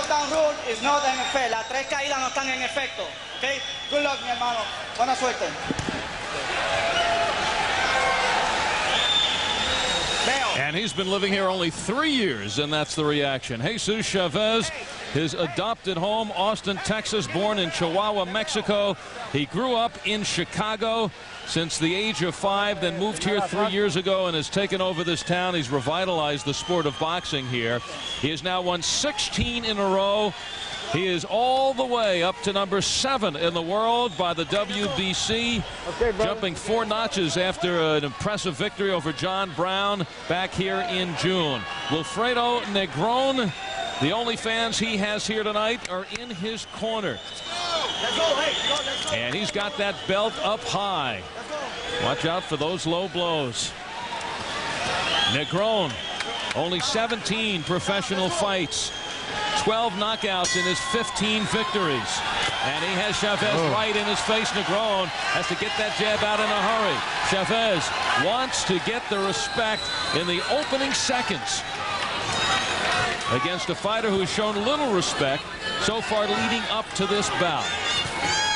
knockdown rule is not en effect. Las 3 caídas no están en efecto. Okay? Good luck, mi hermano. Buena suerte. And he's been living here only 3 years, and that's the reaction. Jesus Chavez, his adopted home, Austin, Texas, born in Chihuahua, Mexico. He grew up in Chicago since the age of 5, then moved here 3 years ago and has taken over this town. He's revitalized the sport of boxing here. He has now won 16 in a row. He is all the way up to number 7 in the world by the WBC, jumping 4 notches after an impressive victory over John Brown back here in June. Wilfredo Negron, the only fans he has here tonight are in his corner. And he's got that belt up high. Watch out for those low blows. Negron, only 17 professional fights. 12 knockouts in his 15 victories. And he has Chavez right in his face. Negron has to get that jab out in a hurry. Chavez wants to get the respect in the opening seconds against a fighter who's shown little respect so far leading up to this bout.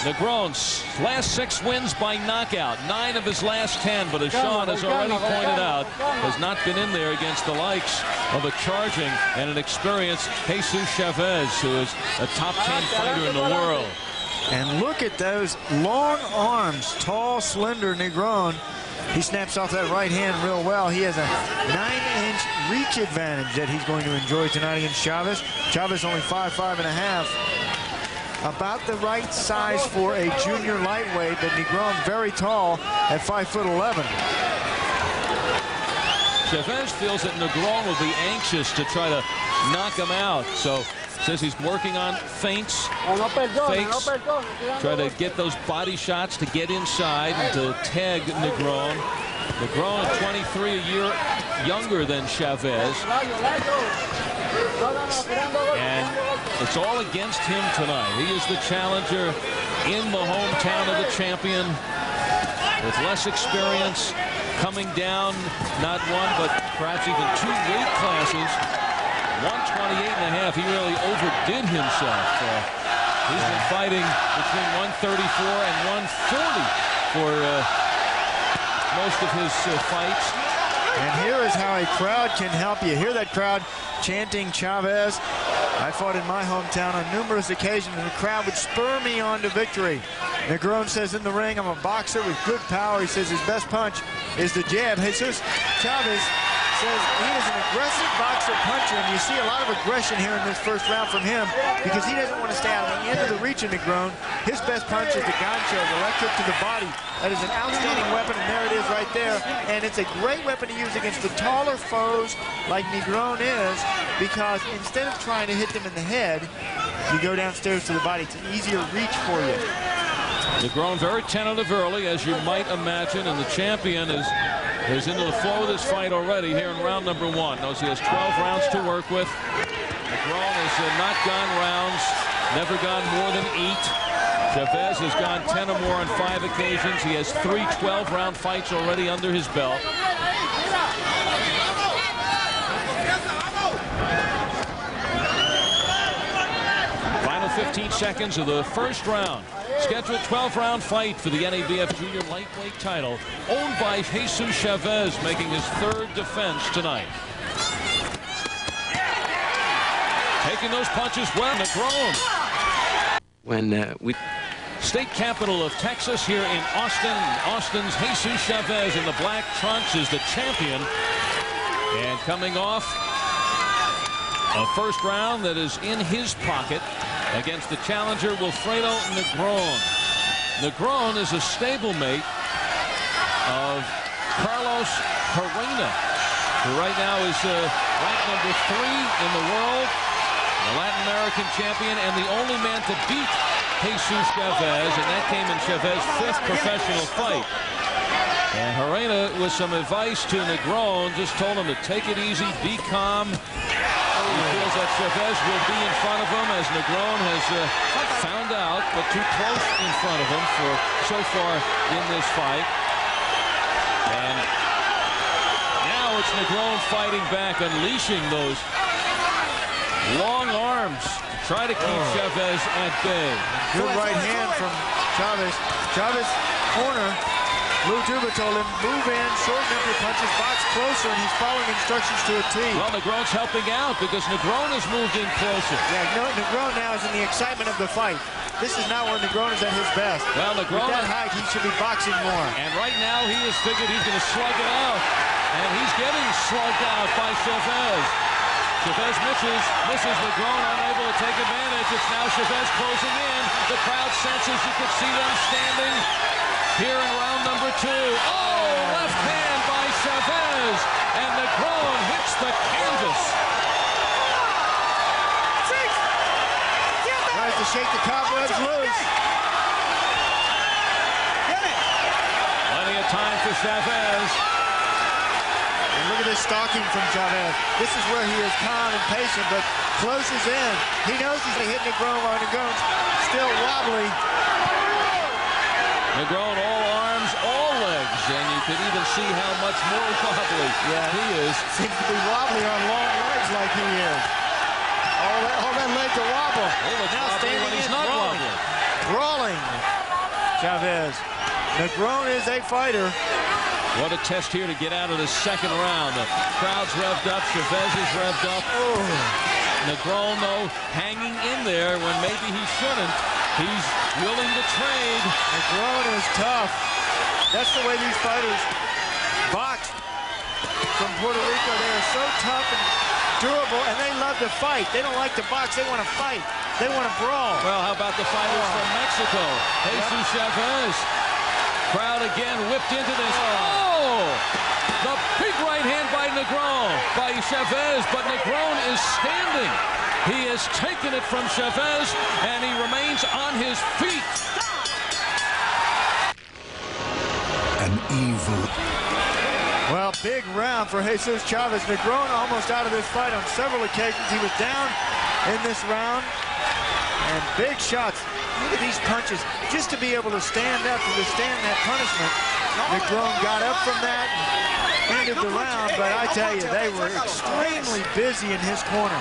Negron's last 6 wins by knockout, 9 of his last 10, but as Sean has already pointed out, has not been in there against the likes of a charging and an experienced Jesus Chavez, who is a top 10 fighter in the world. And look at those long arms, tall, slender Negron. He snaps off that right hand real well. He has a 9-inch reach advantage that he's going to enjoy tonight against Chavez. Chavez only 5'5½". About the right size for a junior lightweight, but Negron very tall at 5'11". Chavez feels that Negron will be anxious to try to knock him out, so says he's working on feints, fakes, try to get those body shots to get inside and to tag Negron. Negron, 23, a year younger than Chavez. And it's all against him tonight. He is the challenger in the hometown of the champion with less experience, coming down not 1 but perhaps even 2 weight classes. 128.5. He really overdid himself. He's been fighting between 134 and 140 for most of his fights. And here is how a crowd can help you. Hear that crowd chanting Chavez. I fought in my hometown on numerous occasions, and the crowd would spur me on to victory. Negron says in the ring, I'm a boxer with good power. He says his best punch is the jab. Jesus Chavez says he is an aggressive boxer puncher, and you see a lot of aggression here in this first round from him because he doesn't want to stay out of the end of the reach of Negron. His best punch is the gancho, the left hook to the body. That is an outstanding weapon, and there it is right there. And it's a great weapon to use against the taller foes like Negron is, because instead of trying to hit them in the head, you go downstairs to the body. It's an easier reach for you. Negron very tentative early, as you might imagine, and the champion is into the flow of this fight already here in round number 1. Knows he has 12 rounds to work with. Negron has not gone rounds, never gone more than 8. Chavez has gone 10 or more on 5 occasions. He has 3 12-round fights already under his belt. Final 15 seconds of the first round. Scheduled 12-round fight for the NABF Junior Lightweight title, owned by Jesus Chavez, making his 3rd defense tonight. Taking those punches well, Negron. State capital of Texas here in Austin. Austin's Jesus Chavez in the black trunks is the champion. And coming off a first round that is in his pocket against the challenger Wilfredo Negron. Negron is a stablemate of Carlos Herrera, who right now is ranked number 3 in the world, the Latin American champion, and the only man to beat Jesus Chavez, and that came in Chavez's 5th professional fight. And Herrera, with some advice to Negron, just told him to take it easy, be calm. He feels that Chavez will be in front of him, as Negron has found out, but too close in front of him for so far in this fight. And now it's Negron fighting back, unleashing those long arms Try to keep Chavez at bay. Good right hand from Chavez. Chavez corner. Lou Duba told him, move in, shorten up your punches, box closer, and he's following instructions to a T. Well, Negron's helping out because Negron has moved in closer. Yeah, Negron now is in the excitement of the fight. This is not where Negron is at his best. Well, Negron, with that height, he should be boxing more. And right now, he has figured he's going to slug it out. And he's getting slugged out by Chavez. Chavez misses Negron, unable to take advantage. It's now Chavez closing in. The crowd senses, you can see them standing here in round number 2. Oh, left hand by Chavez. And Negron hits the canvas. Tries to shake the cobwebs loose. Plenty of time for Chavez. And look at this stalking from Chavez. This is where he is calm and patient, but closes in. He knows he's going to hit Negron while Negron's still wobbly. Negron all arms, all legs, and you can even see how much more wobbly he is. Seems to be wobbly on long legs like he is. All that leg to wobble. Now standing when he's not wobbly. Brawling. Chavez. Negron is a fighter. What a test here to get out of the second round. The crowd's revved up. Chavez is revved up. Negron, though, hanging in there when maybe he shouldn't. He's willing to trade. Negron is tough. That's the way these fighters box from Puerto Rico. They are so tough and durable, and they love to fight. They don't like to box. They want to fight. They want to brawl. Well, how about the fighters from Mexico? Jesus Chavez. Crowd again whipped into this. Oh! The big right hand by Negron, by Chavez, but Negron is standing. He has taken it from Chavez, and he remains on his feet. An evil. Well, big round for Jesus Chavez. Negron almost out of this fight on several occasions. He was down in this round. And big shots. Look at these punches. Just to be able to stand up, to withstand that punishment. Negron got up from that and ended the round, but I tell you, they were extremely busy in his corner.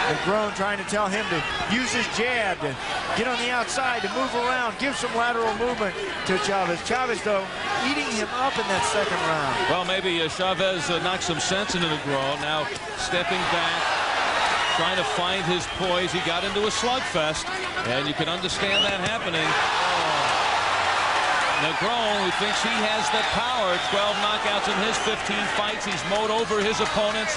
Negron trying to tell him to use his jab, to get on the outside, to move around, give some lateral movement to Chavez. Chavez, though, eating him up in that second round. Well, maybe Chavez knocked some sense into Negron. Now stepping back, trying to find his poise. He got into a slugfest, and you can understand that happening. Negron, who thinks he has the power, 12 knockouts in his 15 fights. He's mowed over his opponents,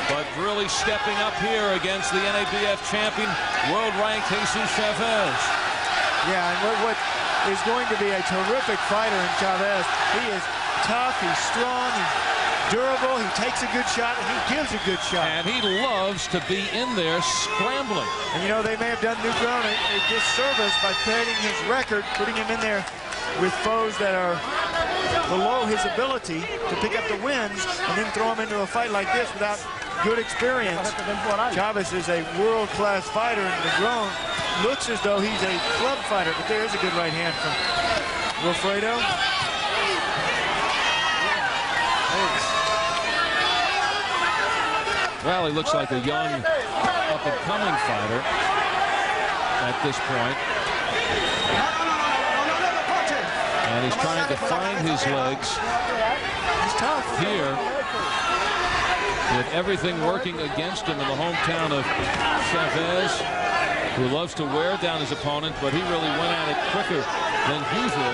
but really stepping up here against the NABF champion, world-ranked Jesus Chavez. Yeah, and what is going to be a terrific fighter in Chavez. He is tough, he's strong, he's durable, he takes a good shot, and he gives a good shot. And he loves to be in there scrambling. And, you know, they may have done Negron a disservice by padding his record, putting him in there with foes that are below his ability to pick up the wins and then throw him into a fight like this without good experience. Chavez is a world-class fighter, and Negron looks as though he's a club fighter, but there's a good right hand from Wilfredo. Well, he looks like a young, up-and-coming fighter at this point. And he's trying to find his legs. He's tough here, with everything working against him in the hometown of Chavez, who loves to wear down his opponent, but he really went at it quicker than usual.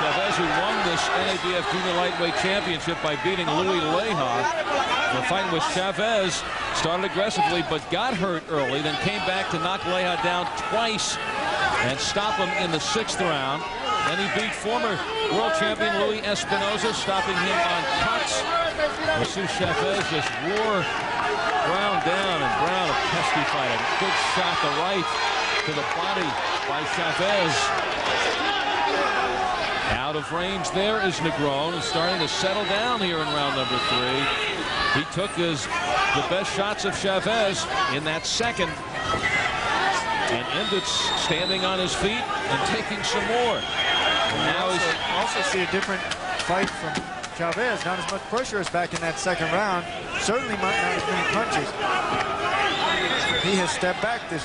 Chavez, who won this NABF Junior Lightweight Championship by beating Louis Leja. The fight with Chavez started aggressively, but got hurt early, then came back to knock Leja down twice and stop him in the 6th round. Then he beat former world champion Louis Espinoza, stopping him on cuts. Jesus Chavez just wore Brown down, and Brown, a pesky fight. A good shot to right to the body by Chavez. Out of range there is Negron, and starting to settle down here in round number 3. He took the best shots of Chavez in that second, and ended standing on his feet and taking some more. Now we also see a different fight from Chavez. Not as much pressure as back in that second round. Certainly not as many punches. He has stepped back this